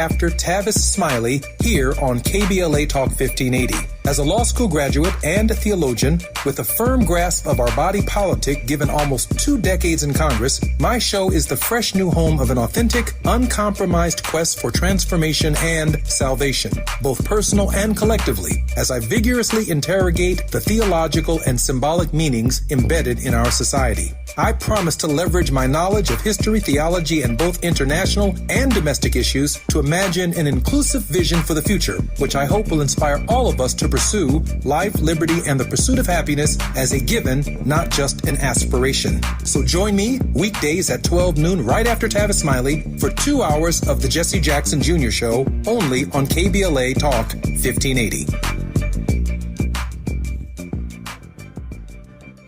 after Tavis Smiley here on KBLA Talk 1580. As a law school graduate and a theologian with a firm grasp of our body politic given almost 2 decades in Congress, my show is the fresh new home of an authentic, uncompromised quest for transformation and salvation, both personal and collectively, as I vigorously interrogate the theological and symbolic meanings embedded in our society. I promise to leverage my knowledge of history, theology, and both international and domestic issues to imagine an inclusive vision for the future, which I hope will inspire all of us to pursue life, liberty, and the pursuit of happiness as a given, not just an aspiration. So join me weekdays at 12 noon right after Tavis Smiley for 2 hours of the Jesse Jackson Jr. Show only on KBLA Talk 1580.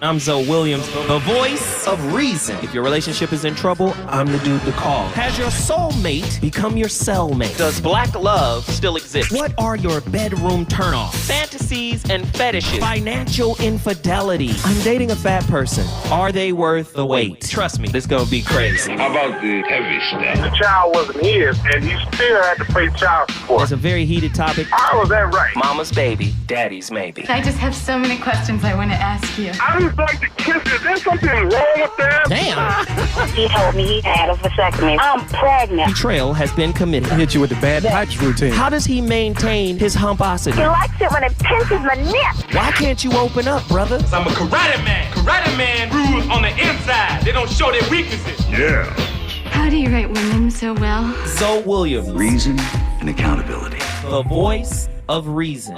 I'm Zoe Williams, the voice of reason. If your relationship is in trouble, I'm the dude to call. Has your soulmate become your cellmate? Does black love still exist? What are your bedroom turnoffs? Fantasies and fetishes. Financial infidelity. I'm dating a fat person. Are they worth the wait? Trust me, this gonna be crazy. How about the heavy stuff? The child wasn't his, and he still had to pay child support. It's a very heated topic. How was that right? Mama's baby, daddy's maybe. I just have so many questions I want to ask you. I just like to kiss. Is there something wrong with that? Damn. He told me he had a vasectomy. I'm pregnant. Betrayal has been committed. Hit you with the bad pipes routine. How does he maintain his humposity? He likes it when it pinches my neck. Why can't you open up, brother? I'm a karate man. Karate man rules on the inside. They don't show their weaknesses. Yeah. How do you write women so well? Zoe Williams, Reason and accountability. the voice of reason.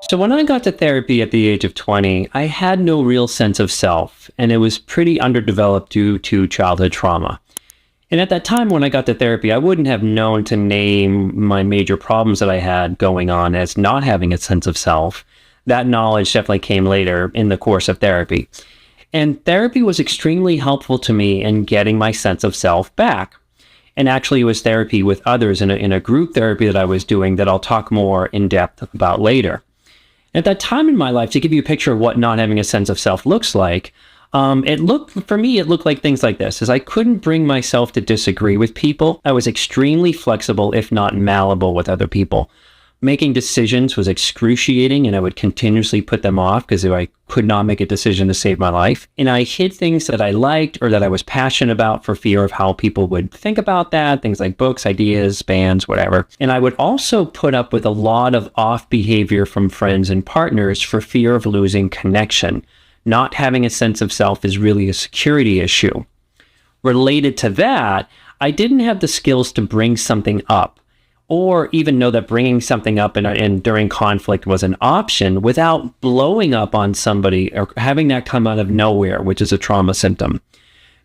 So when I got to therapy at the age of 20, I had no real sense of self, and it was pretty underdeveloped due to childhood trauma. And at that time when I got to therapy, I wouldn't have known to name my major problems that I had going on as not having a sense of self. That knowledge definitely came later in the course of therapy. And therapy was extremely helpful to me in getting my sense of self back. And actually it was therapy with others in a group therapy that I was doing that I'll talk more in depth about later. At that time in my life, to give you a picture of what not having a sense of self looks like, it looked like things like this, is I couldn't bring myself to disagree with people. I was extremely flexible, if not malleable with other people. Making decisions was excruciating, and I would continuously put them off because I could not make a decision to save my life. And I hid things that I liked or that I was passionate about for fear of how people would think about that, things like books, ideas, bands, whatever. And I would also put up with a lot of off behavior from friends and partners for fear of losing connection. Not having a sense of self is really a security issue. Related to that, I didn't have the skills to bring something up, or even know that bringing something up and during conflict was an option without blowing up on somebody or having that come out of nowhere, which is a trauma symptom.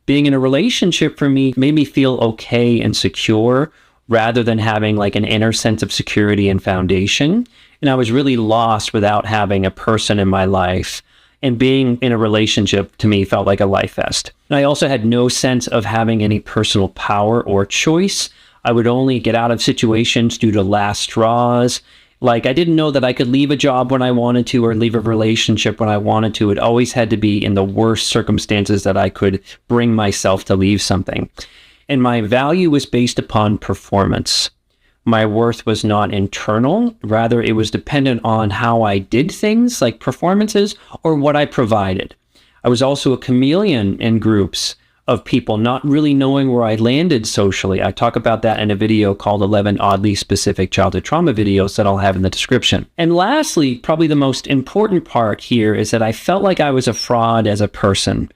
Being in a relationship for me made me feel okay and secure rather than having like an inner sense of security and foundation. And I was really lost without having a person in my life. And being in a relationship to me felt like a life vest. And I also had no sense of having any personal power or choice. I would only get out of situations due to last straws. Like I didn't know that I could leave a job when I wanted to or leave a relationship when I wanted to. It always had to be in the worst circumstances that I could bring myself to leave something. And my value was based upon performance. My worth was not internal. Rather, it was dependent on how I did things like performances or what I provided. I was also a chameleon in groups of people, not really knowing where I landed socially. I talk about that in a video called 11 Oddly Specific Childhood Trauma Videos that I'll have in the description. And lastly, probably the most important part here is that I felt like I was a fraud as a person.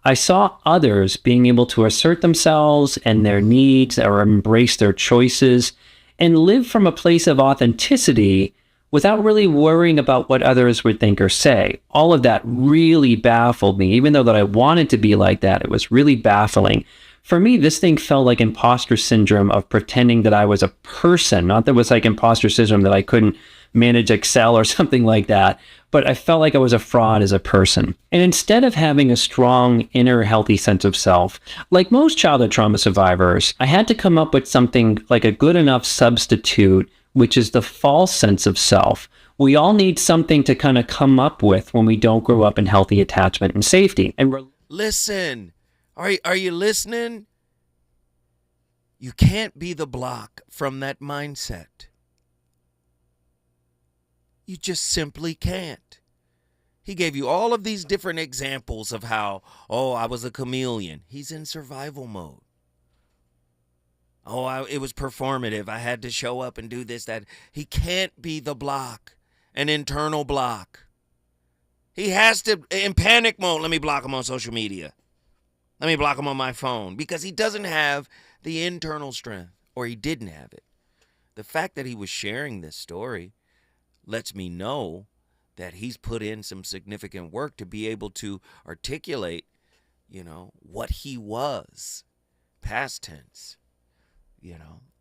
I saw others being able to assert themselves and their needs or embrace their choices and live from a place of authenticity without really worrying about what others would think or say. All of that really baffled me. Even though that I wanted to be like that, it was really baffling. For me, this thing felt like imposter syndrome of pretending that I was a person. Not that it was like imposter syndrome that I couldn't manage Excel or something like that, but I felt like I was a fraud as a person. And instead of having a strong inner healthy sense of self, like most childhood trauma survivors, I had to come up with something like a good enough substitute, which is the false sense of self. We all need something to kind of come up with when we don't grow up in healthy attachment and safety. And listen, are you listening? You can't be the block from that mindset. You just simply can't. He gave you all of these different examples of how, I was a chameleon. He's in survival mode. It was performative. I had to show up and do this, that. He can't be the block, an internal block. He has to, in panic mode, let me block him on social media. Let me block him on my phone, because he doesn't have the internal strength, or he didn't have it. The fact that he was sharing this story lets me know that he's put in some significant work to be able to articulate, what he was, past tense.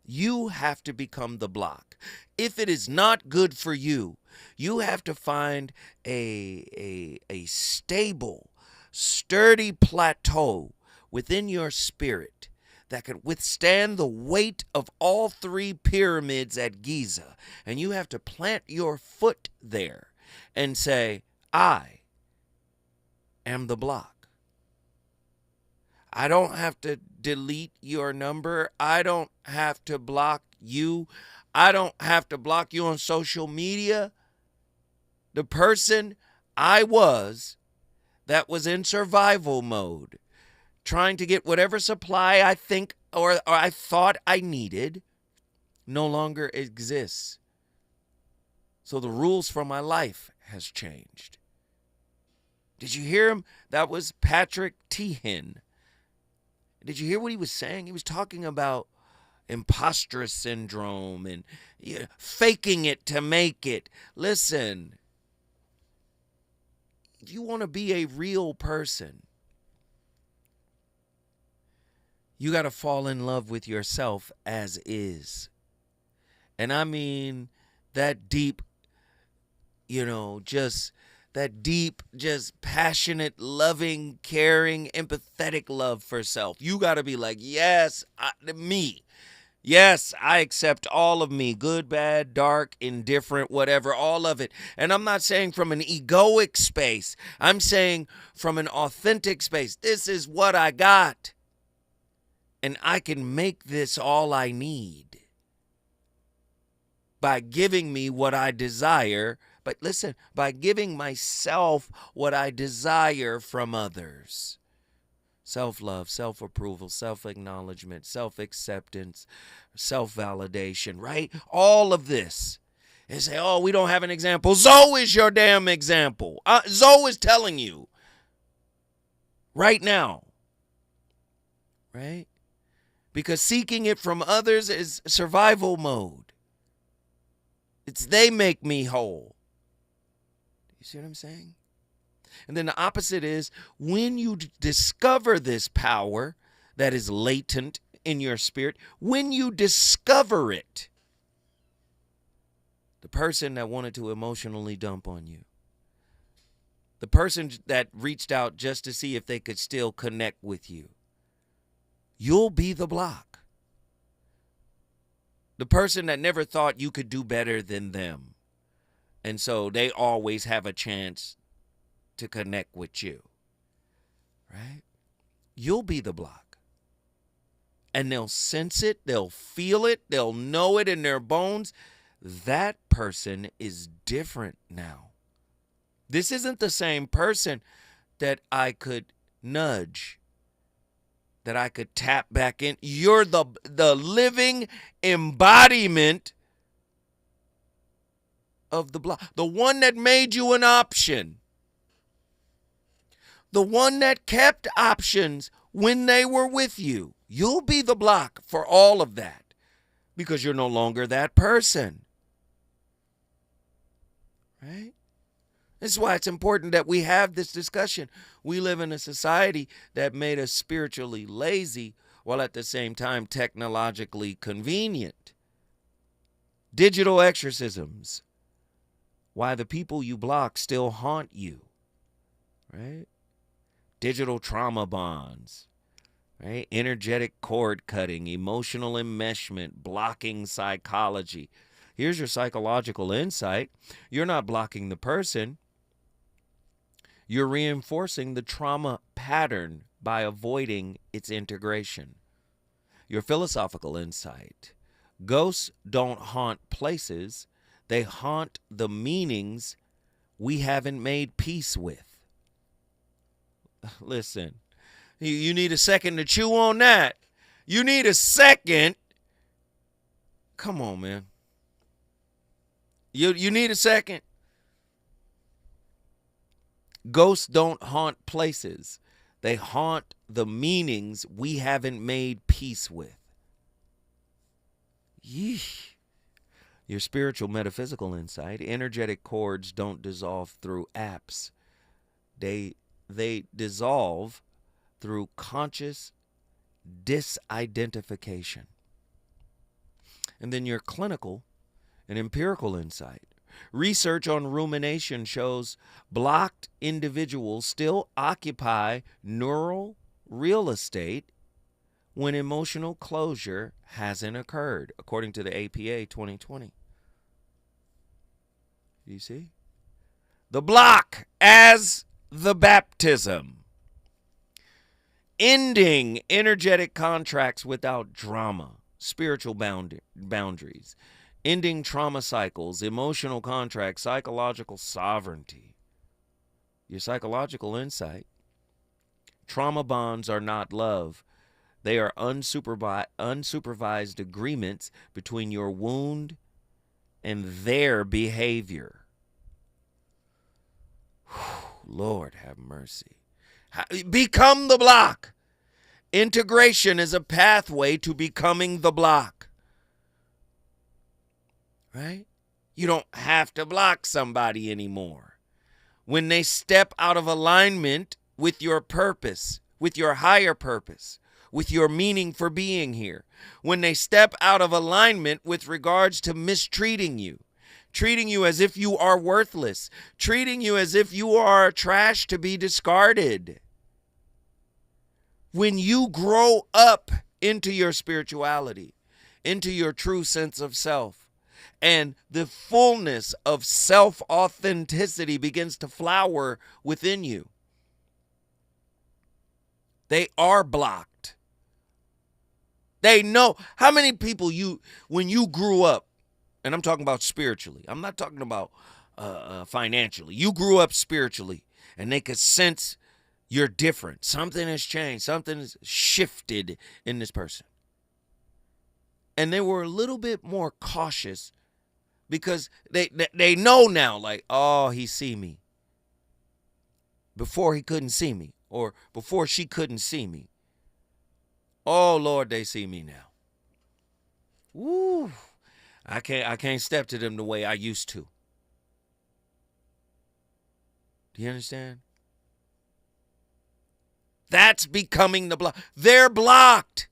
You have to become the block. If it is not good for you, you have to find a stable, sturdy plateau within your spirit that could withstand the weight of all three pyramids at Giza. And you have to plant your foot there and say, I am the block. I don't have to delete your number. I don't have to block you. I don't have to block you on social media. The person I was that was in survival mode, trying to get whatever supply I think or I thought I needed, no longer exists. So the rules for my life has changed. Did you hear him? That was Patrick Teahin. Did you hear what he was saying? He was talking about imposter syndrome and faking it to make it. Listen, if you want to be a real person, you got to fall in love with yourself as is. And I mean that deep, just passionate, loving, caring, empathetic love for self. You got to be like, yes, me. Yes, I accept all of me, good, bad, dark, indifferent, whatever, all of it. And I'm not saying from an egoic space. I'm saying from an authentic space. This is what I got. And I can make this all I need by giving me what I desire. But listen, by giving myself what I desire from others. Self-love, self-approval, self-acknowledgement, self-acceptance, self-validation, right? All of this. And say, we don't have an example. Zoe is your damn example. Zoe is telling you right now, right? Because seeking it from others is survival mode. It's they make me whole. You see what I'm saying? And then the opposite is when you discover this power that is latent in your spirit, when you discover it, the person that wanted to emotionally dump on you, the person that reached out just to see if they could still connect with you, you'll be the block. The person that never thought you could do better than them. And so they always have a chance to connect with you, right? You'll be the block. And they'll sense it, they'll feel it, they'll know it in their bones. That person is different now. This isn't the same person that I could nudge, that I could tap back in. You're the living embodiment of the block. The one that made you an option. The one that kept options when they were with you. You'll be the block for all of that because you're no longer that person. Right? This is why it's important that we have this discussion. We live in a society that made us spiritually lazy while at the same time technologically convenient. Digital exorcisms. Why the people you block still haunt you. Right? Digital trauma bonds, right? Energetic cord cutting, emotional enmeshment, blocking psychology. Here's your psychological insight. You're not blocking the person. You're reinforcing the trauma pattern by avoiding its integration. Your philosophical insight. Ghosts don't haunt places. They haunt the meanings we haven't made peace with. Listen, you need a second to chew on that. You need a second. Come on, man. You need a second. Ghosts don't haunt places. They haunt the meanings we haven't made peace with. Yeesh. Your spiritual metaphysical insight. Energetic cords don't dissolve through apps. They dissolve through conscious disidentification. And then your clinical and empirical insight. Research on rumination shows blocked individuals still occupy neural real estate when emotional closure hasn't occurred, according to the APA 2020. You see? The block as the baptism. Ending energetic contracts without drama, spiritual boundaries. Ending trauma cycles, emotional contracts, psychological sovereignty. Your psychological insight. Trauma bonds are not love. They are unsupervised agreements between your wound and their behavior. Lord have mercy. Become the block. Integration is a pathway to becoming the block. Right? You don't have to block somebody anymore. When they step out of alignment with your purpose, with your higher purpose, with your meaning for being here, when they step out of alignment with regards to mistreating you, treating you as if you are worthless, treating you as if you are trash to be discarded. When you grow up into your spirituality, into your true sense of self, and the fullness of self-authenticity begins to flower within you, they are blocked. They know how many people when you grew up, and I'm talking about spiritually, I'm not talking about financially. You grew up spiritually, and they could sense you're different. Something has changed. Something has shifted in this person. And they were a little bit more cautious because they know now, like, oh, he see me. Before he couldn't see me, or before she couldn't see me. Oh, Lord, they see me now. Woo. I can't step to them the way I used to. Do you understand? That's becoming the block. They're blocked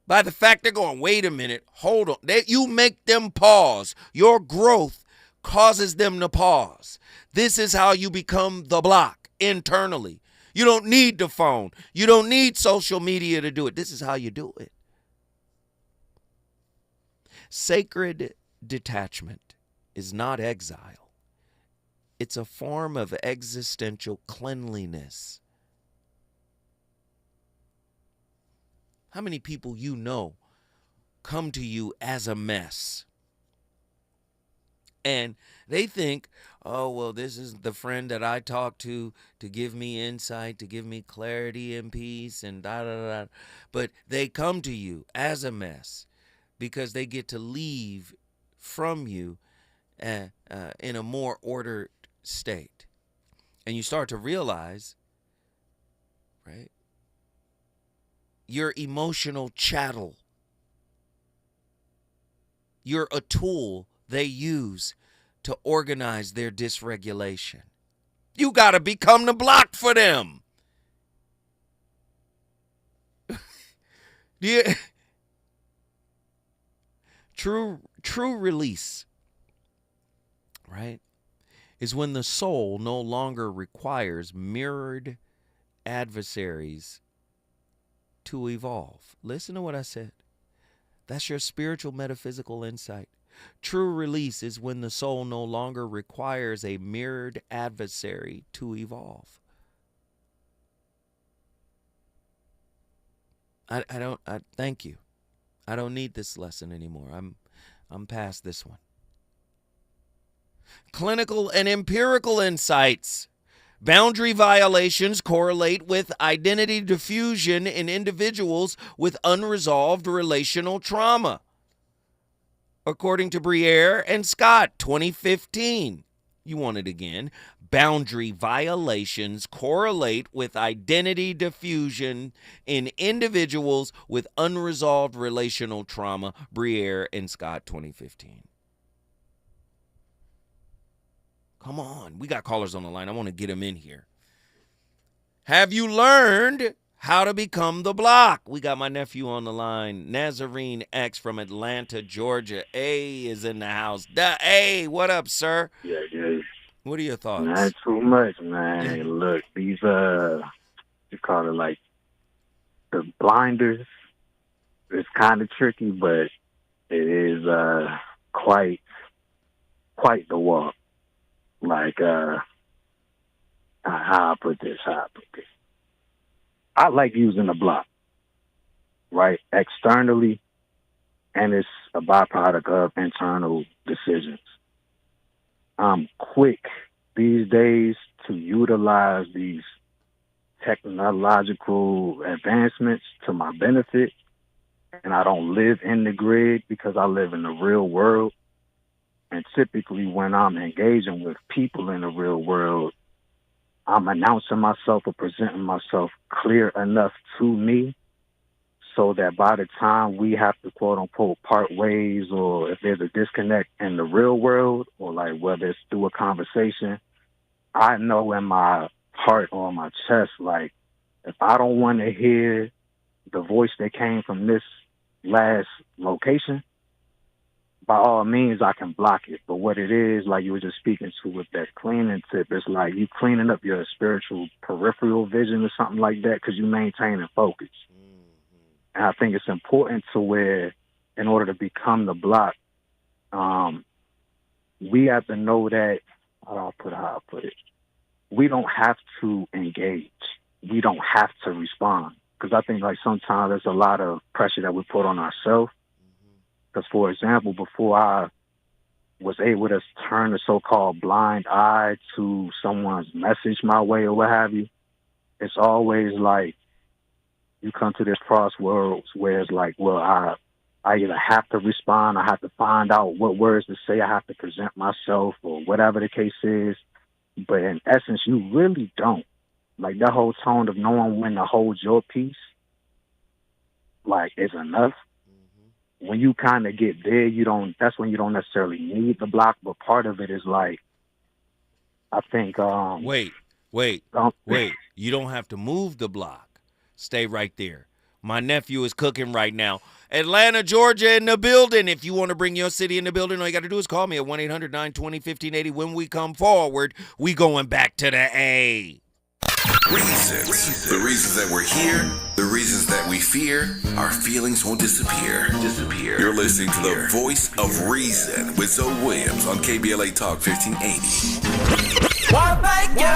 by the fact they're going, wait a minute, hold on. You make them pause. Your growth causes them to pause. This is how you become the block internally. You don't need the phone. You don't need social media to do it. This is how you do it. Sacred detachment is not exile. It's a form of existential cleanliness. How many people you know come to you as a mess? And they think, oh, well, this is the friend that I talk to give me insight, to give me clarity and peace and da-da-da. But they come to you as a mess because they get to leave from you in a more ordered state. And you start to realize, right, your emotional chattel, you're a tool they use to organize their dysregulation. You got to become the block for them. Yeah. True release, right, is when the soul no longer requires mirrored adversaries to evolve. Listen to what I said. That's your spiritual metaphysical insight. True release is when the soul no longer requires a mirrored adversary to evolve. Thank you. I don't need this lesson anymore. I'm past this one. Clinical and empirical insights. Boundary violations correlate with identity diffusion in individuals with unresolved relational trauma. According to Briere and Scott, 2015. You want it again. Boundary violations correlate with identity diffusion in individuals with unresolved relational trauma. Briere and Scott, 2015. Come on. We got callers on the line. I want to get them in here. Have you learned how to become the block? We got my nephew on the line, Nazarene X from Atlanta, Georgia. A is in the house. A, what up, sir? Yeah. What are your thoughts? Not too much, man. Look, these, you call it like the blinders. It's kind of tricky, but it is quite the walk. Like, how I put this. I like using the block, right? Externally, and it's a byproduct of internal decisions. I'm quick these days to utilize these technological advancements to my benefit, and I don't live in the grid because I live in the real world. And typically when I'm engaging with people in the real world, I'm announcing myself or presenting myself clear enough to me so that by the time we have to, quote unquote, part ways, or if there's a disconnect in the real world, or like whether it's through a conversation, I know in my heart or in my chest, like, if I don't want to hear the voice that came from this last location, by all means, I can block it. But what it is, like you were just speaking to with that cleaning tip, it's like you cleaning up your spiritual peripheral vision or something like that because you maintaining focus. And I think it's important to where, in order to become the block, we have to know that, how I put it, we don't have to engage. We don't have to respond. Because I think like sometimes there's a lot of pressure that we put on ourselves. Because, for example, before I was able to turn the so-called blind eye to someone's message my way or what have you, it's always like you come to this crossroads where it's like, well, I either have to respond, I have to find out what words to say, I have to present myself or whatever the case is. But in essence, you really don't. Like that whole tone of knowing when to hold your peace, like, is enough. When you kind of get there, that's when you don't necessarily need the block, but part of it is like, I think, Wait. You don't have to move the block. Stay right there. My nephew is cooking right now. Atlanta, Georgia in the building. If you want to bring your city in the building, all you got to do is call me at 1-800-920-1580. When we come forward, we going back to the A. Reasons. The reasons that we're here, the reasons that we fear, our feelings won't disappear. You're listening to the voice of reason with Zoe Williams on KBLA Talk 1580. What make you?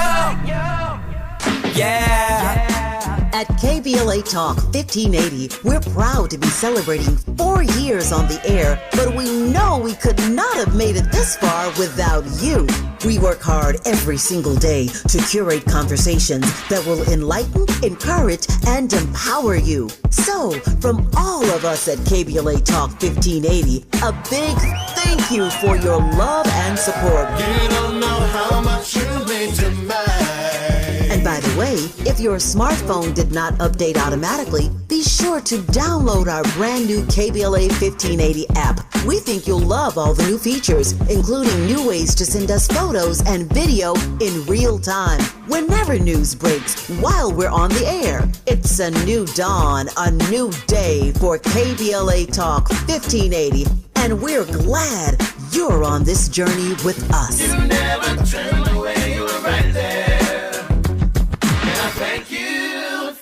Yeah. At KBLA Talk 1580, we're proud to be celebrating 4 years on the air, but we know we could not have made it this far without you. We work hard every single day to curate conversations that will enlighten, encourage, and empower you. So, from all of us at KBLA Talk 1580, a big thank you for your love and support. You don't know how much you mean to me. And by the way, if your smartphone did not update automatically, be sure to download our brand new KBLA 1580 app. We think you'll love all the new features, including new ways to send us photos and video in real time, whenever news breaks, while we're on the air. It's a new dawn, a new day for KBLA Talk 1580, and we're glad you're on this journey with us. You never turned away, you were right there. Thank you.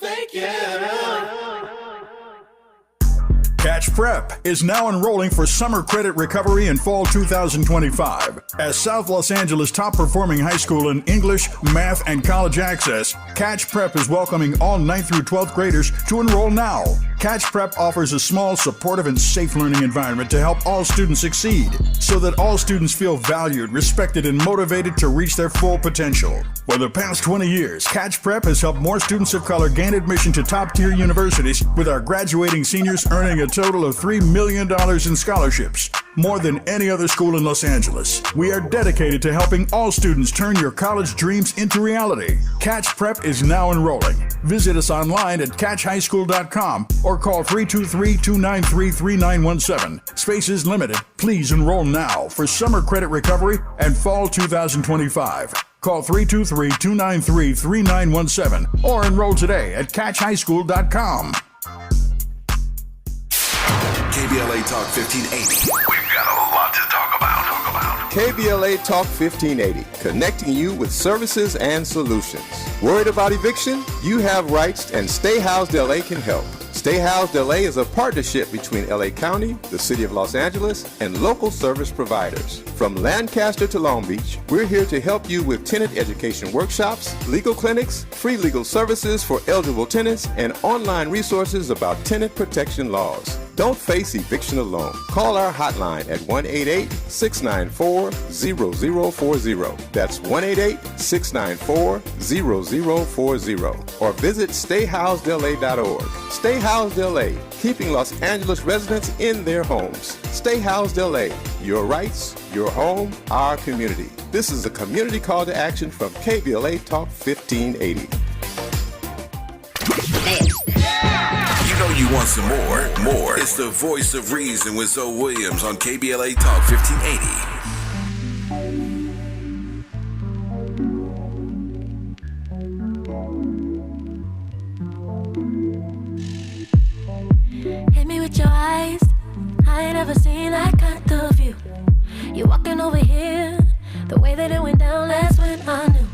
Catch Prep is now enrolling for summer credit recovery in fall 2025. As South Los Angeles' top-performing high school in English, math, and college access, Catch Prep is welcoming all 9th through 12th graders to enroll now. Catch Prep offers a small, supportive, and safe learning environment to help all students succeed, so that all students feel valued, respected, and motivated to reach their full potential. For the past 20 years, Catch Prep has helped more students of color gain admission to top-tier universities, with our graduating seniors earning a total of $3 million in scholarships, more than any other school in Los Angeles. We are dedicated to helping all students turn your college dreams into reality. Catch Prep is now enrolling. Visit us online at catchhighschool.com or call 323-293-3917. Space is limited. Please enroll now for summer credit recovery and fall 2025. Call 323-293-3917 or enroll today at catchhighschool.com. KBLA Talk 1580. We've got a lot to talk about. KBLA Talk 1580, connecting you with services and solutions. Worried about eviction? You have rights, and Stay Housed LA can help. Stay Housed LA is a partnership between LA County, the City of Los Angeles, and local service providers. From Lancaster to Long Beach, we're here to help you with tenant education workshops, legal clinics, free legal services for eligible tenants, and online resources about tenant protection laws. Don't face eviction alone. Call our hotline at 1-888-694-0040. That's 1-888-694-0040. Or visit stayhousedla.org. Stay Housed LA, keeping Los Angeles residents in their homes. Stay Housed LA, your rights, your home, our community. This is a community call to action from KBLA Talk 1580. You know you want some more. It's the voice of reason with Zoe Williams on KBLA Talk 1580. Hit me with your eyes. I ain't ever seen that kind of view. You walking over here, the way that it went down, that's when I knew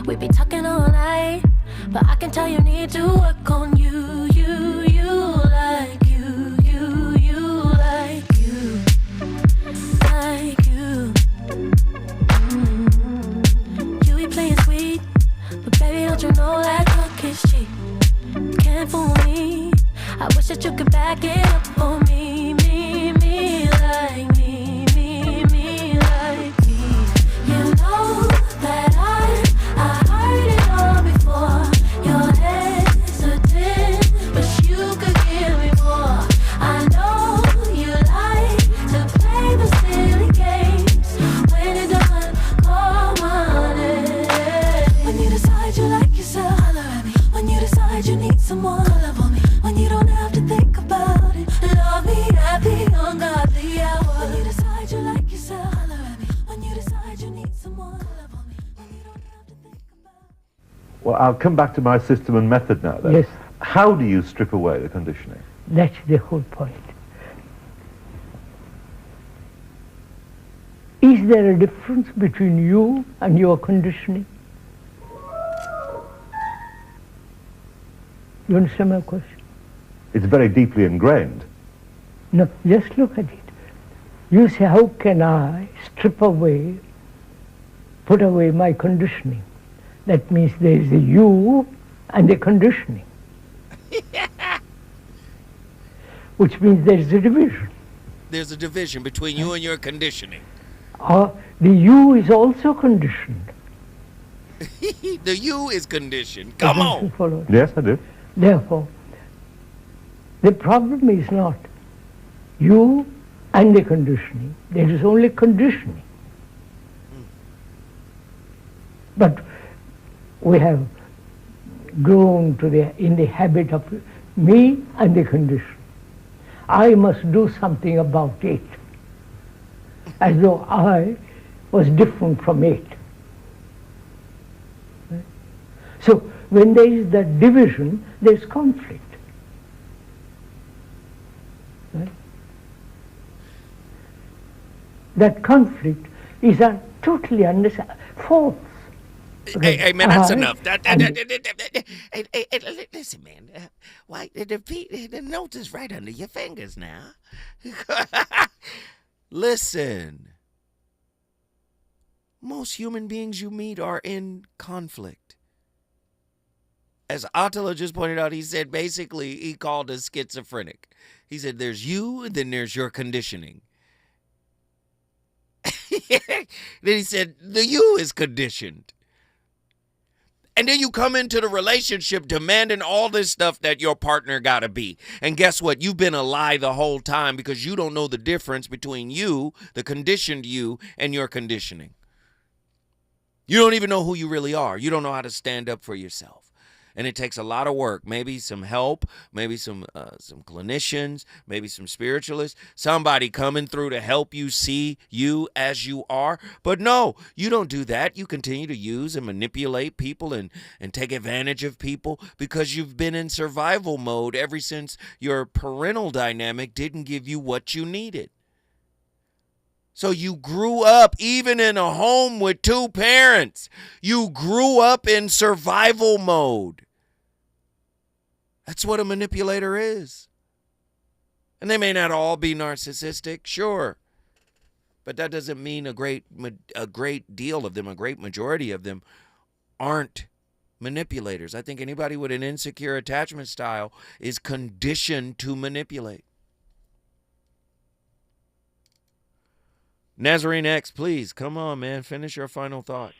we'd be talking all night. But I can tell you need to work on you, like you, like you, like you. You be playing sweet, but baby, don't you know that talk is cheap? Can't fool me. I wish that you could back it up for me, me, like me, like me. You know that I heard it all before. You're hesitant, but you could give me more. I know you like to play the silly games. When you're done, call my name. When you decide you like yourself, holler at me. When you decide you need someone, love on me. When you don't have to think about it, love me at the ungodly hour. When you decide you like yourself, holler at me. When you decide you need someone, love on me. When you don't have to think about it. Well, I'll come back to my system and method now then. Yes. How do you strip away the conditioning? That's the whole point. Is there a difference between you and your conditioning? You understand my question? It's very deeply ingrained. No, just look at it. You say, how can I strip away, put away my conditioning? That means there is a you and a conditioning. Which means there is a division. There's a division between you and your conditioning. The you is also conditioned. The you is conditioned. Come on. Follow. Yes, I do. Therefore, the problem is not you and the conditioning. There is only conditioning. But we have grown to in the habit of me and the condition. I must do something about it, as though I was different from it. So when there is that division, there is conflict. Right? That conflict is totally false. Hey, man, that's enough. Listen, man. Why the note is right under your fingers now? Listen. Most human beings you meet are in conflict. as Attila just pointed out, he said basically he called us schizophrenic. He said there's you and then there's your conditioning. Then he said the you is conditioned. And then you come into the relationship demanding all this stuff that your partner got to be. And guess what? You've been a lie the whole time because you don't know the difference between you, the conditioned you, and your conditioning. You don't even know who you really are. You don't know how to stand up for yourself. And it takes a lot of work, maybe some help, maybe some clinicians, maybe some spiritualists, somebody coming through to help you see you as you are. But no, you don't do that. You continue to use and manipulate people and take advantage of people because you've been in survival mode ever since your parental dynamic didn't give you what you needed. So you grew up even in a home with two parents. You grew up in survival mode. That's what a manipulator is. And they may not all be narcissistic, sure. But that doesn't mean a great deal of them, a great majority of them aren't manipulators. I think anybody with an insecure attachment style is conditioned to manipulate. Nazarene X, please, come on, man. Finish your final thought.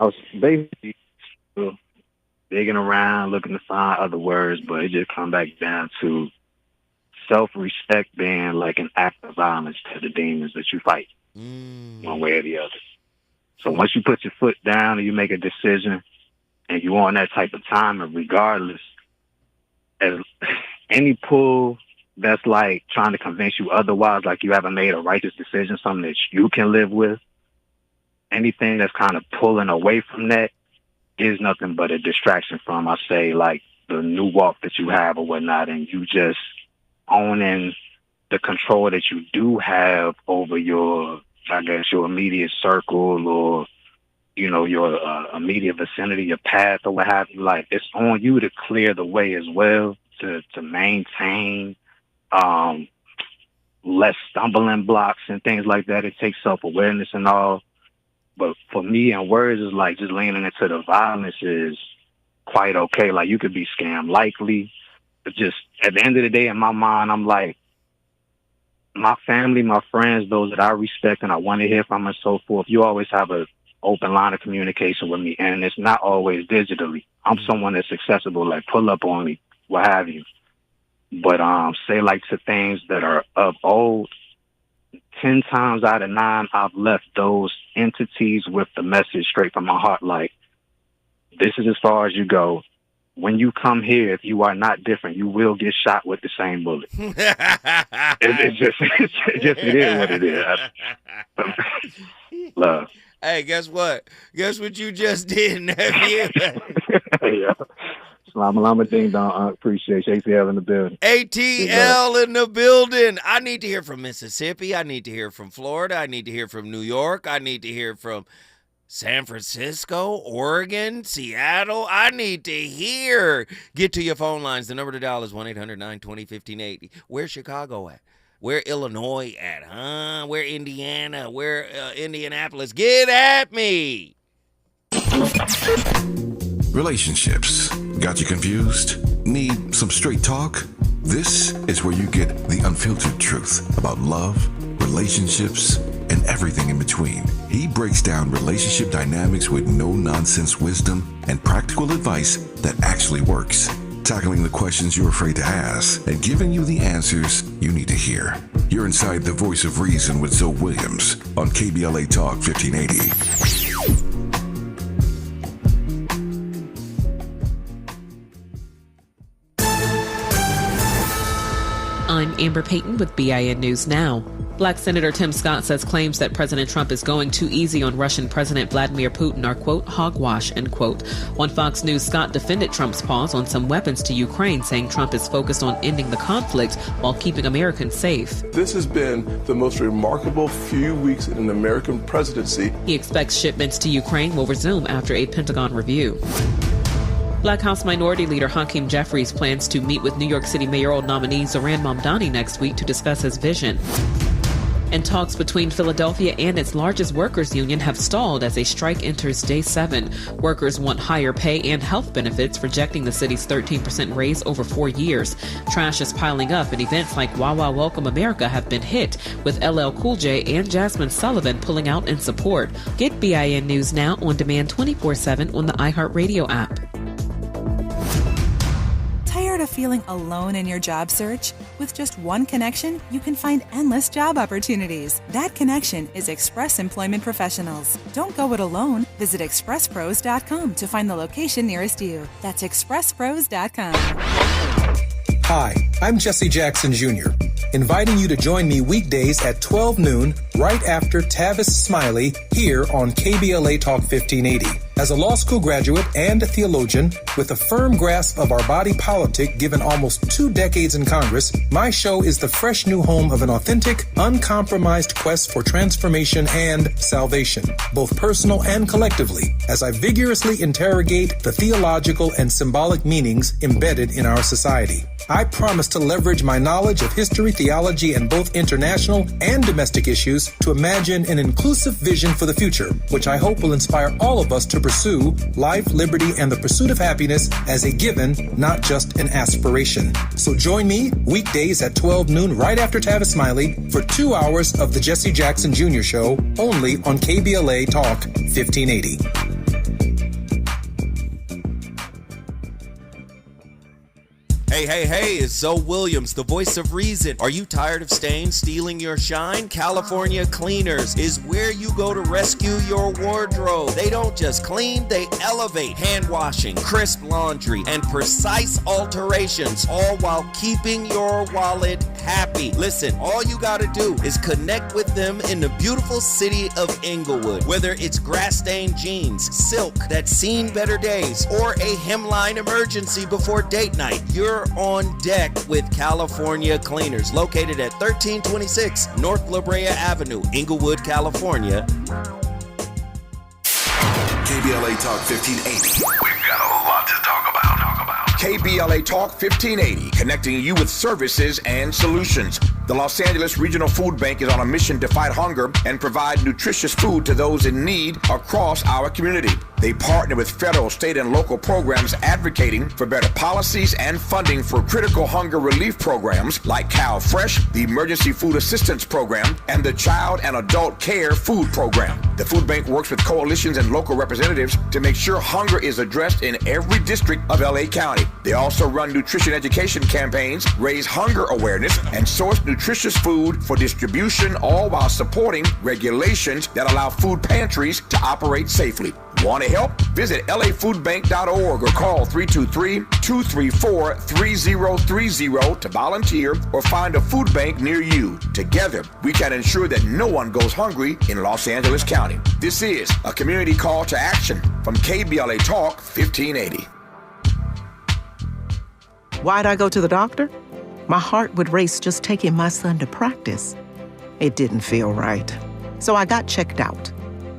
I was basically digging around, looking to find other words, but it just come back down to self-respect being like an act of violence to the demons that you fight, one way or the other. So once you put your foot down and you make a decision and you on that type of time, and regardless, as any pull that's like trying to convince you otherwise, like you haven't made a righteous decision, something that you can live with, anything that's kind of pulling away from that is nothing but a distraction from, I say, like the new walk that you have or whatnot, and you just owning the control that you do have over your, I guess, your immediate circle or, you know, your immediate vicinity, your path or what have you. Like, it's on you to clear the way as well, to maintain less stumbling blocks and things like that. It takes self-awareness and all. But for me, and words is like just leaning into the violence is quite okay. Like, you could be scam likely, but just at the end of the day, in my mind, I'm like, my family, my friends, those that I respect and I want to hear from and so forth, you always have an open line of communication with me, and it's not always digitally. I'm someone that's accessible, like pull up on me, what have you. But say like to things that are of old, 10 times out of 9, I've left those entities with the message straight from my heart. Like, this is as far as you go. When you come here, if you are not different, you will get shot with the same bullet. It is what it is. Love. Hey, guess what? Guess what you just did, nephew? Yeah. Lama ding dong. Appreciate you. ATL in the building. ATL in the building. I need to hear from Mississippi. I need to hear from Florida. I need to hear from New York. I need to hear from San Francisco, Oregon, Seattle. I need to hear. Get to your phone lines. The number to dial is 1-800-920-1580. Where's Chicago at? Where Illinois at, huh? Where Indiana? Where Indianapolis? Get at me. Relationships. Got you confused? Need some straight talk? This is where you get the unfiltered truth about love, relationships, and everything in between. He breaks down relationship dynamics with no-nonsense wisdom and practical advice that actually works. Tackling the questions you're afraid to ask and giving you the answers you need to hear. You're inside the Voice of Reason with Zoe Williams on KBLA Talk 1580. I'm Amber Payton with BIN News Now. Black Senator Tim Scott says claims that President Trump is going too easy on Russian President Vladimir Putin are, quote, hogwash, end quote. On Fox News, Scott defended Trump's pause on some weapons to Ukraine, saying Trump is focused on ending the conflict while keeping Americans safe. This has been the most remarkable few weeks in an American presidency. He expects shipments to Ukraine will resume after a Pentagon review. Black House Minority Leader Hakeem Jeffries plans to meet with New York City mayoral nominee Zohran Mamdani next week to discuss his vision. And talks between Philadelphia and its largest workers' union have stalled as a strike enters day 7. Workers want higher pay and health benefits, rejecting the city's 13% raise over 4 years. Trash is piling up, and events like Wawa Welcome America have been hit, with LL Cool J and Jasmine Sullivan pulling out in support. Get BIN News Now on demand 24/7 on the iHeartRadio app. Tired of feeling alone in your job search? With just one connection, you can find endless job opportunities. That connection is Express Employment Professionals. Don't go it alone. Visit expresspros.com to find the location nearest you. That's expresspros.com. Hi, I'm Jesse Jackson Jr., inviting you to join me weekdays at 12 noon right after Tavis Smiley here on KBLA Talk 1580. As a law school graduate and a theologian with a firm grasp of our body politic given almost 2 decades in Congress, my show is the fresh new home of an authentic, uncompromised quest for transformation and salvation, both personal and collectively, as I vigorously interrogate the theological and symbolic meanings embedded in our society. I promise to leverage my knowledge of history, theology, and both international and domestic issues to imagine an inclusive vision for the future, which I hope will inspire all of us to pursue life, liberty, and the pursuit of happiness as a given, not just an aspiration. So join me weekdays at 12 noon right after Tavis Smiley for 2 hours of the Jesse Jackson Jr. Show only on KBLA Talk 1580. Hey, it's Zoe Williams, the voice of reason. Are you tired of stains stealing your shine? California Cleaners is where you go to rescue your wardrobe. They don't just clean, they elevate. Hand washing, crisp laundry, and precise alterations, all while keeping your wallet happy. Listen, all you gotta do is connect with them in the beautiful city of Inglewood. Whether it's grass-stained jeans, silk that's seen better days, or a hemline emergency before date night, you're on deck with California Cleaners, located at 1326 North La Brea Avenue, Inglewood, California. KBLA Talk 1580. We've got a lot to talk about. KBLA Talk 1580, connecting you with services and solutions. The Los Angeles Regional Food Bank is on a mission to fight hunger and provide nutritious food to those in need across our community. They partner with federal, state, and local programs advocating for better policies and funding for critical hunger relief programs like Cal Fresh, the Emergency Food Assistance Program, and the Child and Adult Care Food Program. The food bank works with coalitions and local representatives to make sure hunger is addressed in every district of LA County. They also run nutrition education campaigns, raise hunger awareness, and source nutritious food for distribution, all while supporting regulations that allow food pantries to operate safely. Want to help? Visit lafoodbank.org or call 323-234-3030 to volunteer or find a food bank near you. Together, we can ensure that no one goes hungry in Los Angeles County. This is a community call to action from KBLA Talk 1580. Why'd I go to the doctor? My heart would race just taking my son to practice. It didn't feel right. So I got checked out.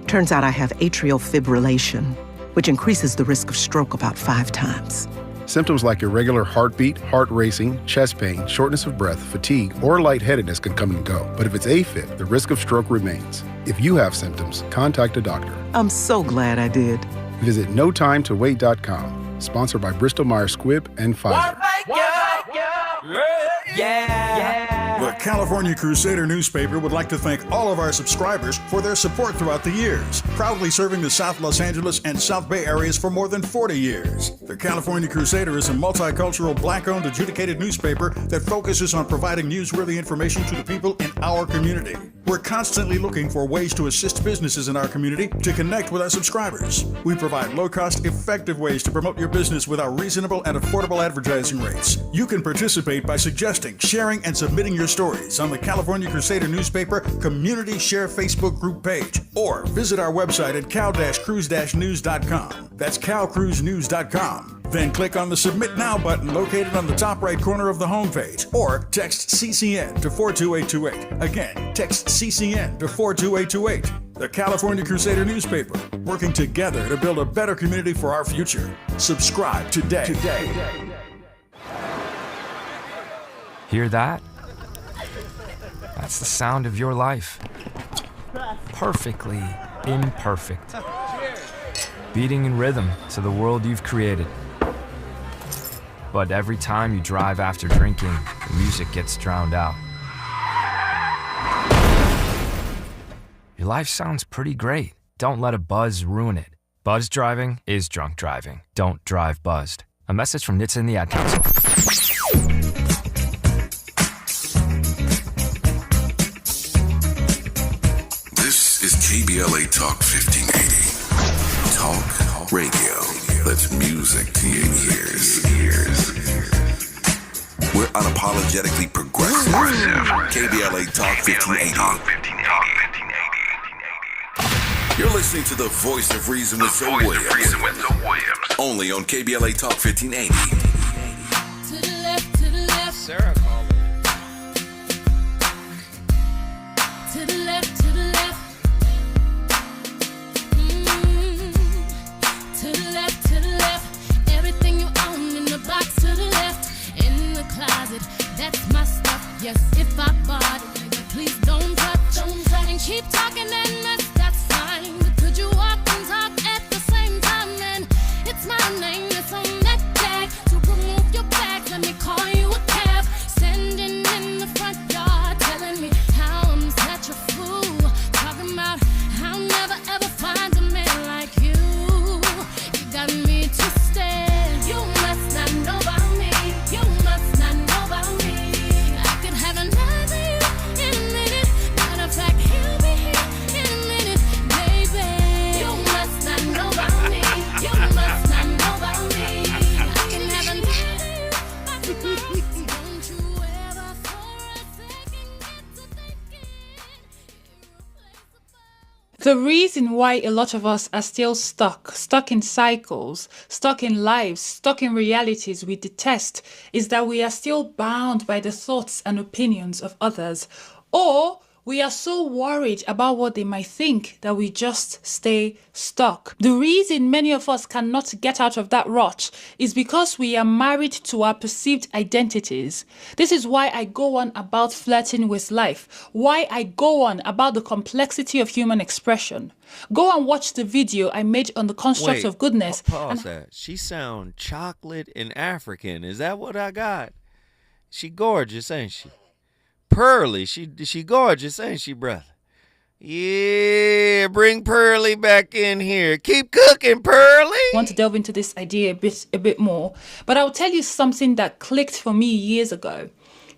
Turns out I have atrial fibrillation, which increases the risk of stroke about 5 times. Symptoms like irregular heartbeat, heart racing, chest pain, shortness of breath, fatigue, or lightheadedness can come and go. But if it's AFib, the risk of stroke remains. If you have symptoms, contact a doctor. I'm so glad I did. Visit NoTimeToWait.com. Sponsored by Bristol-Myers Squibb and Pfizer. The California Crusader newspaper would like to thank all of our subscribers for their support throughout the years, proudly serving the South Los Angeles and South Bay areas for more than 40 years. The California Crusader is a multicultural, black-owned, adjudicated newspaper that focuses on providing newsworthy information to the people in our community. We're constantly looking for ways to assist businesses in our community to connect with our subscribers. We provide low-cost, effective ways to promote your business with our reasonable and affordable advertising rates. You can participate by suggesting, sharing, and submitting your stories on the California Crusader newspaper Community Share Facebook group page, or visit our website at cal-cruise-news.com. That's calcruisenews.com. Then click on the Submit Now button located on the top right corner of the homepage, or text CCN to 42828. Again, text CCN to 42828. The California Crusader newspaper, working together to build a better community for our future. Subscribe today. Hear that? That's the sound of your life. Perfectly imperfect. Beating in rhythm to the world you've created. But every time you drive after drinking, the music gets drowned out. Your life sounds pretty great. Don't let a buzz ruin it. Buzz driving is drunk driving. Don't drive buzzed. A message from NHTSA and the Ad Council. This is KBLA Talk 1580. Talk radio. That's music to your ears. We're unapologetically progressive. KBLA Talk 1580. You're listening to the voice of reason with Zoe Williams. Only on KBLA Talk 1580. To the left, Sarah called me. to the left. To the left, to the left. Everything you own in the box to the left. In the closet, that's my stuff. Yes, if I bought it, nigga, please don't touch. And keep talking and that's fine. But could you walk and talk at the same time? And it's my name that's on that tag. To remove your bag, let me call you a cab. Standing in the front yard, telling me how I'm such a fool. Talking about how I'll never ever find a man like you. You got me twisted. You must not know about me. You must not know about me. I could have another you in a minute. Matter of fact, he'll be here in a minute, baby. You must not know about me. You must not know about me. I can have another you. Don't you ever for a second get to thinking. The reason why a lot of us are still stuck in cycles, stuck in lives, stuck in realities we detest, is that we are still bound by the thoughts and opinions of others. Or we are so worried about what they might think that we just stay stuck. The reason many of us cannot get out of that rut is because we are married to our perceived identities. This is why I go on about flirting with life, why I go on about the complexity of human expression. Go and watch the video I made on the construct of goodness. Pause that. She sound chocolate and African. Is that what I got? She gorgeous, ain't she? Pearly, she gorgeous, ain't she, brother? Yeah, bring Pearly back in here. Keep cooking, Pearly. I want to delve into this idea a bit more, but I'll tell you something that clicked for me years ago.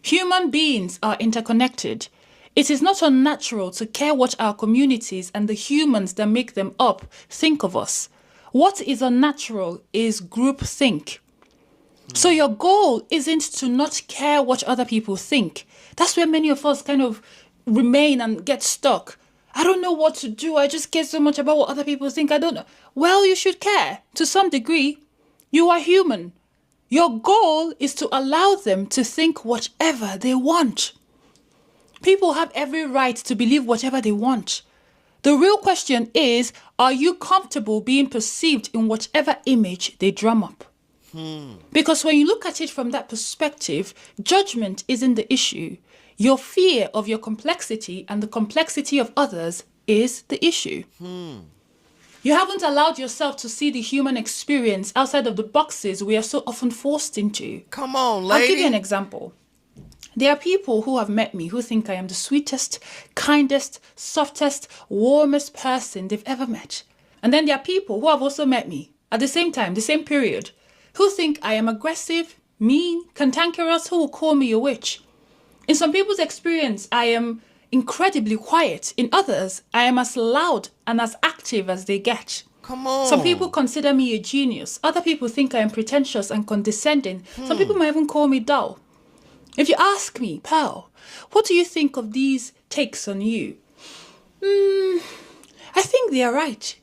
Human beings are interconnected. It is not unnatural to care what our communities and the humans that make them up think of us. What is unnatural is groupthink. So your goal isn't to not care what other people think. That's where many of us kind of remain and get stuck. I don't know what to do. I just care so much about what other people think. I don't know. Well, you should care to some degree. You are human. Your goal is to allow them to think whatever they want. People have every right to believe whatever they want. The real question is, are you comfortable being perceived in whatever image they drum up? Because when you look at it from that perspective, judgment isn't the issue. Your fear of your complexity and the complexity of others is the issue. You haven't allowed yourself to see the human experience outside of the boxes we are so often forced into. Come on, lady. I'll give you an example. There are people who have met me who think I am the sweetest, kindest, softest, warmest person they've ever met. And then there are people who have also met me at the same time, the same period, who think I am aggressive, mean, cantankerous, who will call me a witch. In some people's experience, I am incredibly quiet. In others, I am as loud and as active as they get. Come on. Some people consider me a genius. Other people think I am pretentious and condescending. Some people might even call me dull. If you ask me, Pearl, what do you think of these takes on you? I think they are right.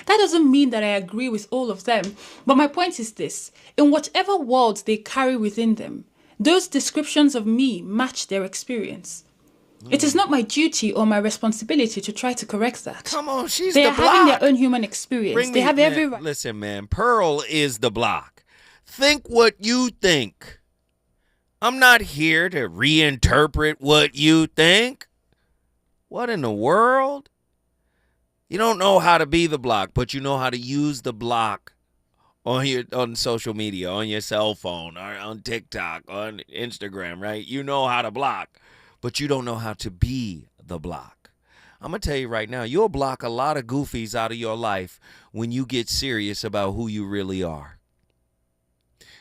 That doesn't mean that I agree with all of them, but my point is this. In whatever worlds they carry within them, those descriptions of me match their experience. It is not my duty or my responsibility to try to correct that. Come on, she's they the are block. having their own human experience. They have every right. Listen, man, Pearl is the block. Think what you think. I'm not here to reinterpret what you think. What in the world? You don't know how to be the block, but you know how to use the block on social media, on your cell phone, or on TikTok, on Instagram, right? You know how to block, but you don't know how to be the block. I'm going to tell you right now, you'll block a lot of goofies out of your life when you get serious about who you really are.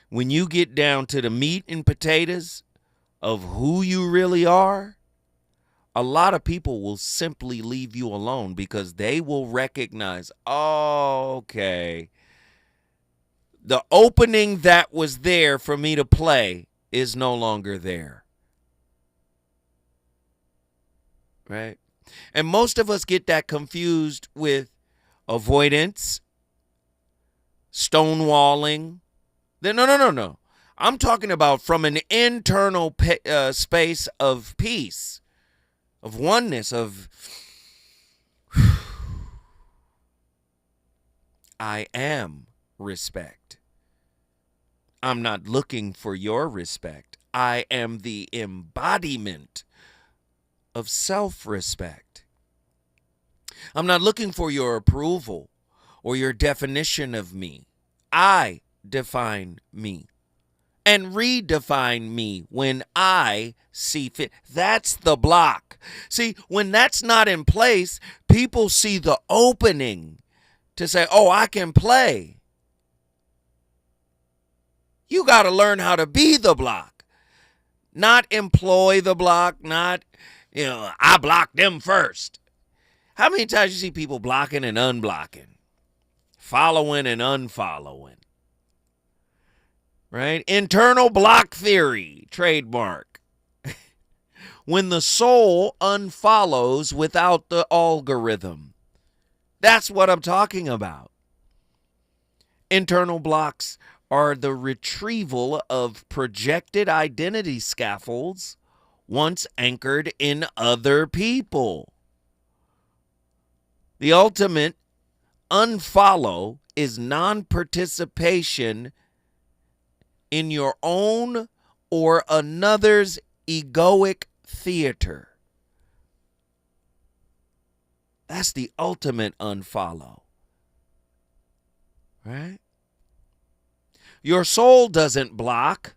When you get down to the meat and potatoes of who you really are, a lot of people will simply leave you alone because they will recognize, oh, okay, the opening that was there for me to play is no longer there. Right? And most of us get that confused with avoidance, stonewalling. No. I'm talking about from an internal space of peace, of oneness, of I am respect. I'm not looking for your respect. I am the embodiment of self-respect. I'm not looking for your approval or your definition of me. I define me and redefine me when I see fit. That's the block. See, when that's not in place, people see the opening to say, oh, I can play. You got to learn how to be the block, not employ the block, not, I block them first. How many times you see people blocking and unblocking, following and unfollowing? Right? Internal block theory, trademark. When the soul unfollows without the algorithm. That's what I'm talking about. Internal blocks are the retrieval of projected identity scaffolds once anchored in other people. The ultimate unfollow is non-participation in your own or another's egoic theater. That's the ultimate unfollow. Right? Your soul doesn't block.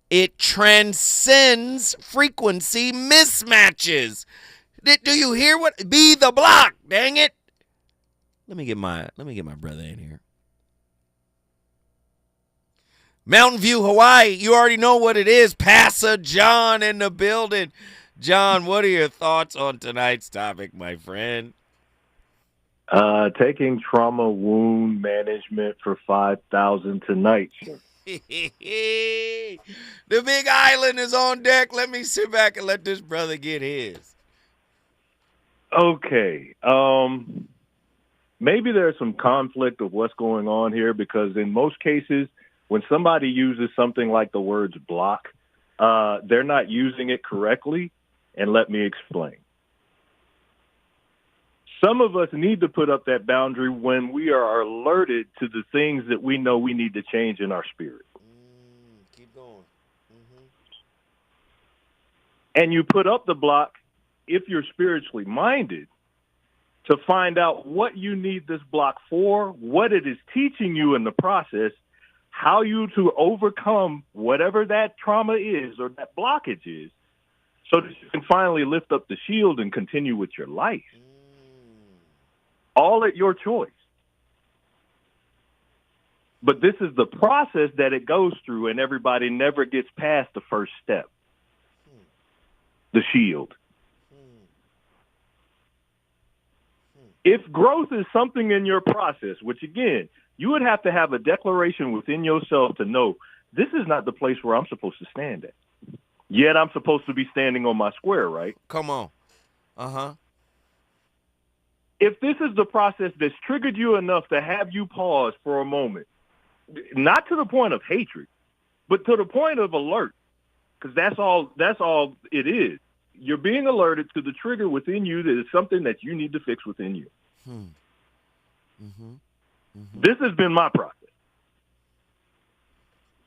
It transcends frequency mismatches. Do you hear what? Be the block, dang it. Let me get my brother in here. Mountain View, Hawaii, you already know what it is. Pastor John in the building. John, what are your thoughts on tonight's topic, my friend? Taking trauma wound management for $5,000 tonight. The big island is on deck. Let me sit back and let this brother get his. Okay. Maybe there's some conflict of what's going on here because in most cases, when somebody uses something like the words block, they're not using it correctly. And let me explain. Some of us need to put up that boundary when we are alerted to the things that we know we need to change in our spirit. Keep going. And you put up the block if you're spiritually minded to find out what you need this block for, what it is teaching you in the process, how you to overcome whatever that trauma is or that blockage is, so that you can finally lift up the shield and continue with your life. All at your choice. But this is the process that it goes through, and everybody never gets past the first step, the shield. If growth is something in your process, which again, you would have to have a declaration within yourself to know this is not the place where I'm supposed to stand at. Yet I'm supposed to be standing on my square, right? Come on. If this is the process that's triggered you enough to have you pause for a moment, not to the point of hatred, but to the point of alert, because that's all it is. You're being alerted to the trigger within you that is something that you need to fix within you. This has been my process.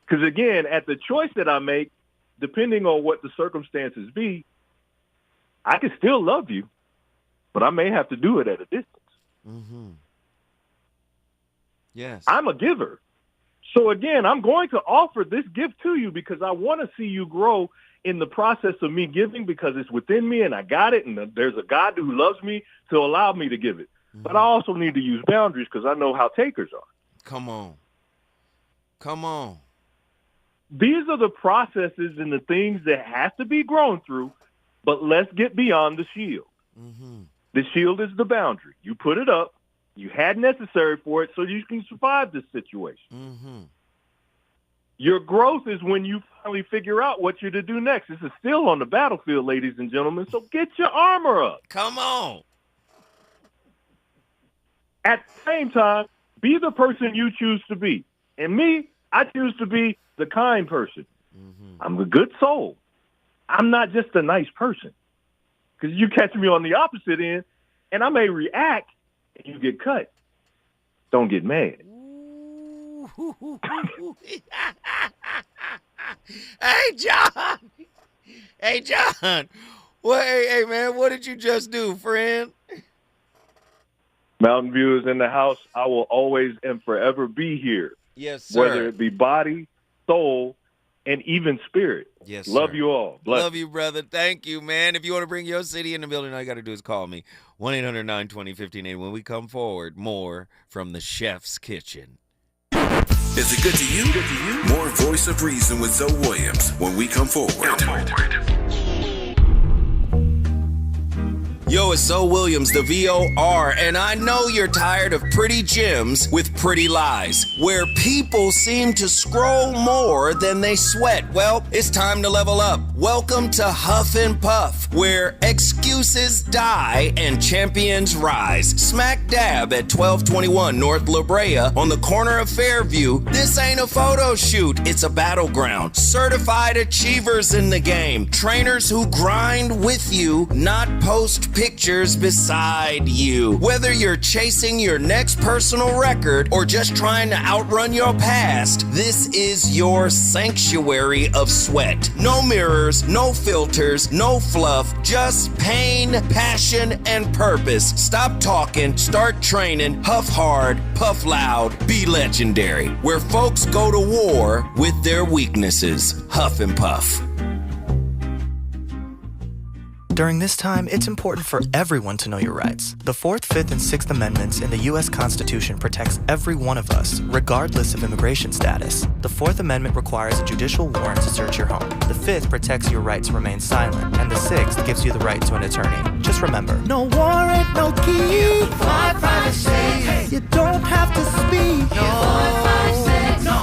Because again, at the choice that I make, depending on what the circumstances be, I can still love you, but I may have to do it at a distance. Mm-hmm. Yes. I'm a giver. So again, I'm going to offer this gift to you because I want to see you grow in the process of me giving, because it's within me and I got it, and there's a God who loves me to allow me to give it. Mm-hmm. But I also need to use boundaries because I know how takers are. Come on. Come on. These are the processes and the things that have to be grown through, but let's get beyond the shield. Mm-hmm. The shield is the boundary. You put it up. You had necessary for it so you can survive this situation. Mm-hmm. Your growth is when you finally figure out what you're to do next. This is still on the battlefield, ladies and gentlemen, so get your armor up. Come on. At the same time, be the person you choose to be. And me, I choose to be the kind person. Mm-hmm. I'm a good soul. I'm not just a nice person. Because you catch me on the opposite end, and I may react, and you get cut. Don't get mad. Hey, John. Hey, John. Well, hey, man, what did you just do, friend? Mountain View is in the house. I will always and forever be here. Yes, sir. Whether it be body, soul, and even spirit. Yes, Love sir. you all. Bless. Love you, brother. Thank you, man. If you want to bring your city in the building, all you got to do is call me. 1-800-920-1580. When we come forward, more from the Chef's Kitchen. Is it good to you? Good to you? More Voice of Reason with Zoe Williams when we come forward. Yo, it's Zoe Williams, the VOR, and I know you're tired of pretty gems with pretty lies, where people seem to scroll more than they sweat. Well, it's time to level up. Welcome to Huff and Puff, where excuses die and champions rise. Smack dab at 1221 North La Brea on the corner of Fairview. This ain't a photo shoot, it's a battleground. Certified achievers in the game. Trainers who grind with you, not post pictures beside you. Whether you're chasing your next personal record or just trying to outrun your past, this is your sanctuary of sweat. No mirrors, no filters, no fluff, just pain, passion, and purpose. Stop talking, start training, huff hard, puff loud, be legendary. Where folks go to war with their weaknesses. Huff and Puff. During this time, it's important for everyone to know your rights. The 4th, 5th, and 6th Amendments in the U.S. Constitution protects every one of us, regardless of immigration status. The 4th Amendment requires a judicial warrant to search your home. The 5th protects your right to remain silent. And the 6th gives you the right to an attorney. Just remember, No warrant, no key. My privacy. You don't have to speak.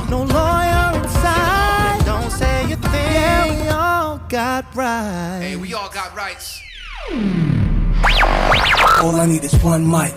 No lawyer inside. Don't say a thing. Yeah, we all got rights. Hey, we all got rights. All I need is one mic.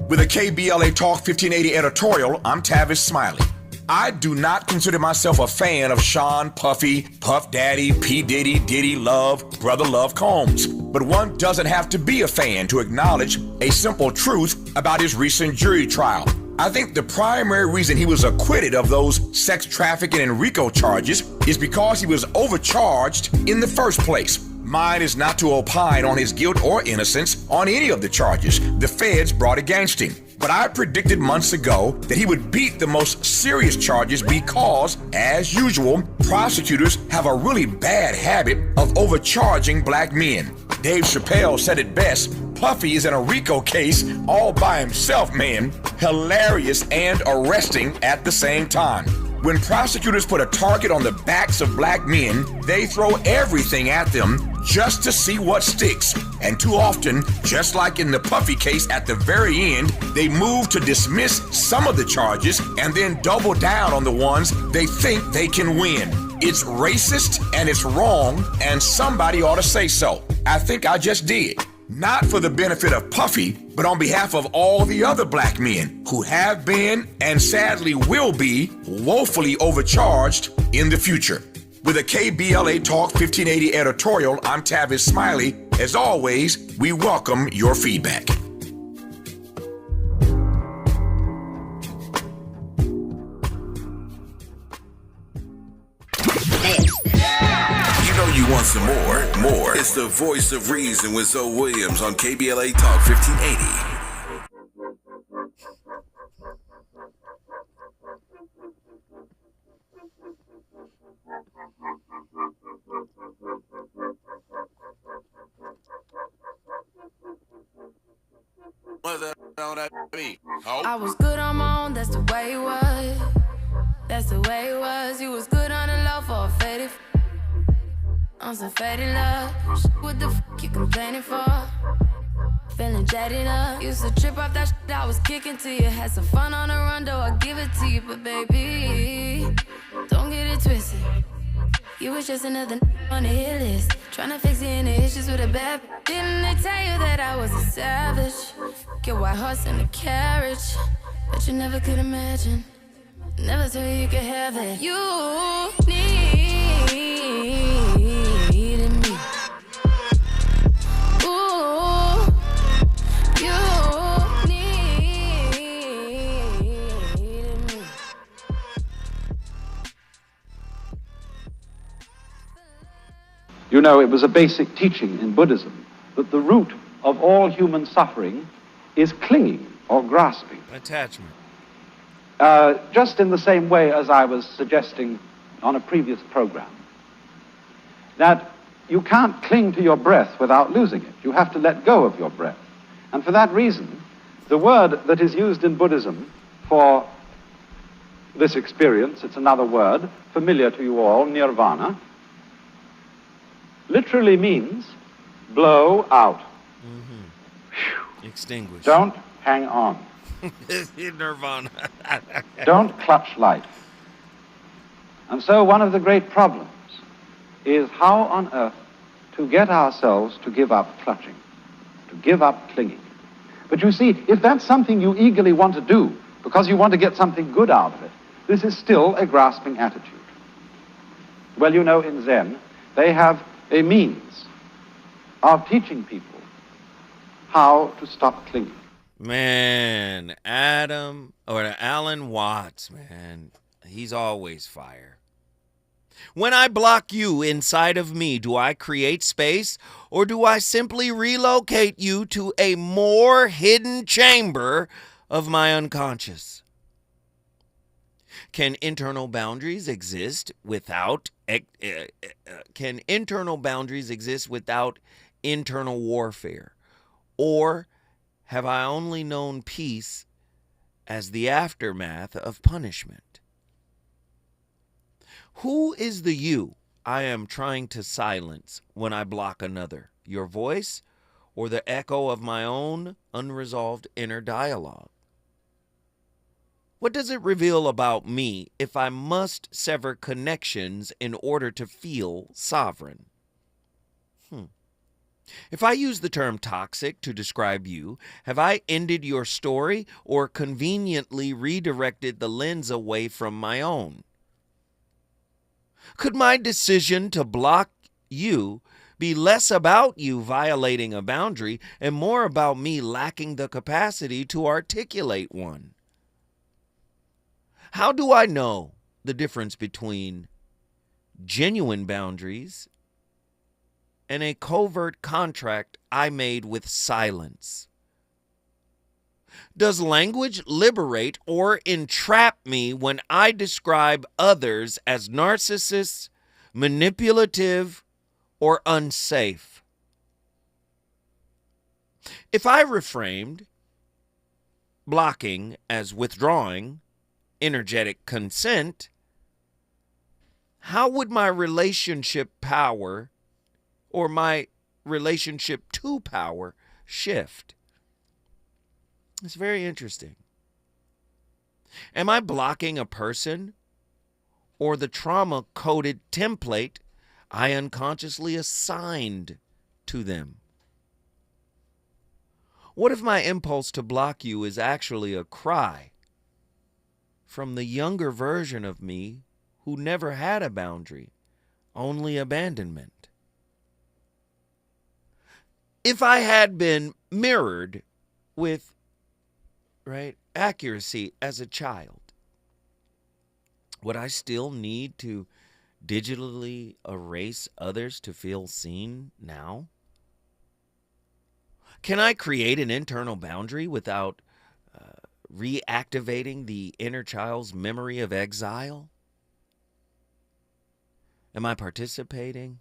With a KBLA Talk 1580 editorial, I'm Tavis Smiley. I do not consider myself a fan of Sean Puffy, Puff Daddy, P. Diddy, Love, Brother Love Combs. But one doesn't have to be a fan to acknowledge a simple truth about his recent jury trial. I think the primary reason he was acquitted of those sex trafficking and RICO charges is because he was overcharged in the first place. Mine is not to opine on his guilt or innocence on any of the charges the feds brought against him. But I predicted months ago that he would beat the most serious charges because, as usual, prosecutors have a really bad habit of overcharging black men. Dave Chappelle said it best, Puffy is in a RICO case all by himself, man. Hilarious and arresting at the same time. When prosecutors put a target on the backs of black men, they throw everything at them just to see what sticks. And too often, just like in the Puffy case at the very end, they move to dismiss some of the charges and then double down on the ones they think they can win. It's racist and it's wrong, and somebody ought to say so. I think I just did. Not for the benefit of Puffy, but on behalf of all the other black men who have been and sadly will be woefully overcharged in the future. With a KBLA Talk 1580 editorial, I'm Tavis Smiley. As always, we welcome your feedback. Hey, more. It's the voice of reason with Zoe Williams on KBLA Talk 1580. I was good on my own, that's the way it was. That's the way it was. You was good on the low for a faded. On some faded love. What the f you complaining for? Feeling jaded up. Used to trip off that shit I was kicking to you. Had some fun on the run, though I give it to you. But baby, don't get it twisted. You was just another on the hit list. Tryna fix any issues with a bad. Didn't they tell you that I was a savage? Get white horse in the carriage. But you never could imagine. Never thought you could have it. You needed me. Ooh, you needed me. You know, it was a basic teaching in Buddhism that the root of all human suffering is clinging or grasping. Attachment. Just in the same way as I was suggesting on a previous program, that you can't cling to your breath without losing it. You have to let go of your breath. And for that reason, the word that is used in Buddhism for this experience, it's another word, familiar to you all, nirvana, literally means blow out. Extinguish. Don't hang on. Nirvana. Don't clutch life. And so one of the great problems is how on earth to get ourselves to give up clutching, to give up clinging. But you see, if that's something you eagerly want to do because you want to get something good out of it, this is still a grasping attitude. Well, you know, in Zen, they have a means of teaching people how to stop clinging. Man, Alan Watts, man, he's always fire. When I block you inside of me, do I create space or do I simply relocate you to a more hidden chamber of my unconscious? Can internal boundaries exist without internal warfare? Or have I only known peace as the aftermath of punishment? Who is the you I am trying to silence when I block another? Your voice or the echo of my own unresolved inner dialogue? What does it reveal about me if I must sever connections in order to feel sovereign? If I use the term toxic to describe you, have I ended your story or conveniently redirected the lens away from my own? Could my decision to block you be less about you violating a boundary and more about me lacking the capacity to articulate one? How do I know the difference between genuine boundaries and a covert contract I made with silence? Does language liberate or entrap me when I describe others as narcissists, manipulative, or unsafe? If I reframed blocking as withdrawing, energetic consent, how would my relationship power or my relationship to power shift? It's very interesting. Am I blocking a person or the trauma-coded template I unconsciously assigned to them? What if my impulse to block you is actually a cry from the younger version of me who never had a boundary, only abandonment? If I had been mirrored with accuracy as a child, would I still need to digitally erase others to feel seen now? Can I create an internal boundary without reactivating the inner child's memory of exile? Am I participating?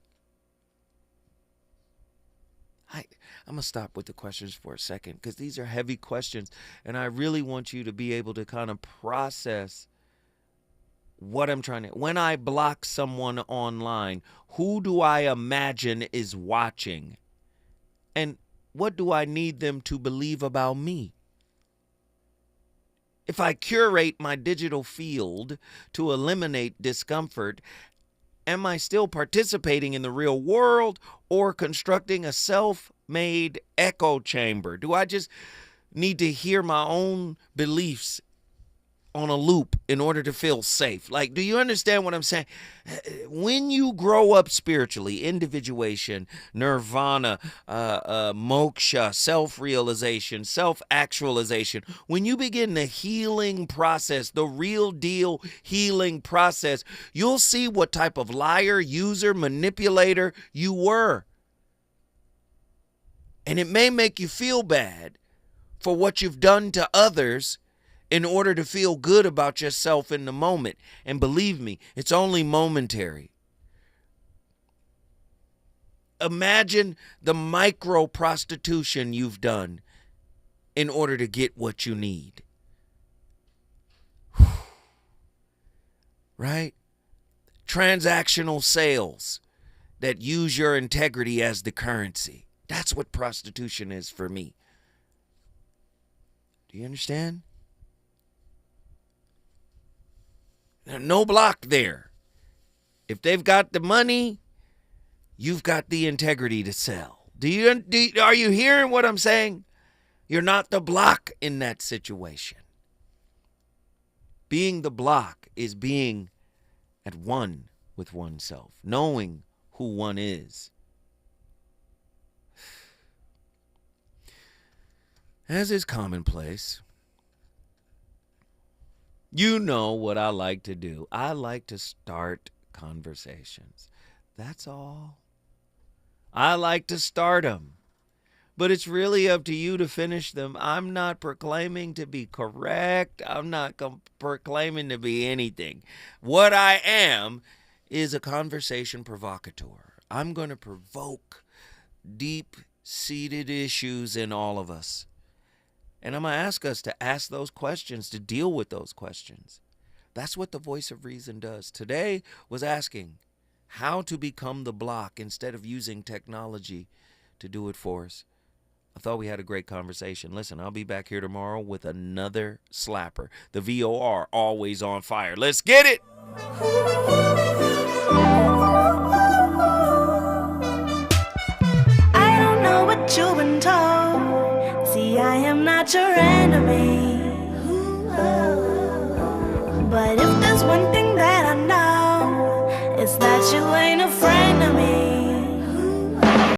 I'm going to stop with the questions for a second because these are heavy questions, and I really want you to be able to kind of process what I'm trying to. When I block someone online, who do I imagine is watching? And what do I need them to believe about me? If I curate my digital field to eliminate discomfort, am I still participating in the real world or constructing a self-made echo chamber? Do I just need to hear my own beliefs on a loop in order to feel safe? Like, do you understand what I'm saying? When you grow up spiritually, individuation, nirvana, moksha, self-realization, self-actualization, when you begin the healing process, the real deal healing process, you'll see what type of liar, user, manipulator you were. And it may make you feel bad for what you've done to others in order to feel good about yourself in the moment. And believe me, it's only momentary. Imagine the micro prostitution you've done in order to get what you need. Right? Transactional sales that use your integrity as the currency. That's what prostitution is for me. Do you understand? No block there. If they've got the money, you've got the integrity to sell. Are you hearing what I'm saying? You're not the block in that situation. Being the block is being at one with oneself, knowing who one is. As is commonplace, you know what I like to do. I like to start conversations. That's all. I like to start them. But it's really up to you to finish them. I'm not proclaiming to be correct. I'm not proclaiming to be anything. What I am is a conversation provocateur. I'm going to provoke deep-seated issues in all of us. And I'm going to ask us to ask those questions, to deal with those questions. That's what the voice of reason does. Today was asking how to become the block instead of using technology to do it for us. I thought we had a great conversation. Listen, I'll be back here tomorrow with another slapper. The VOR, always on fire. Let's get it! I don't know what you've been told. See, I am not your enemy. But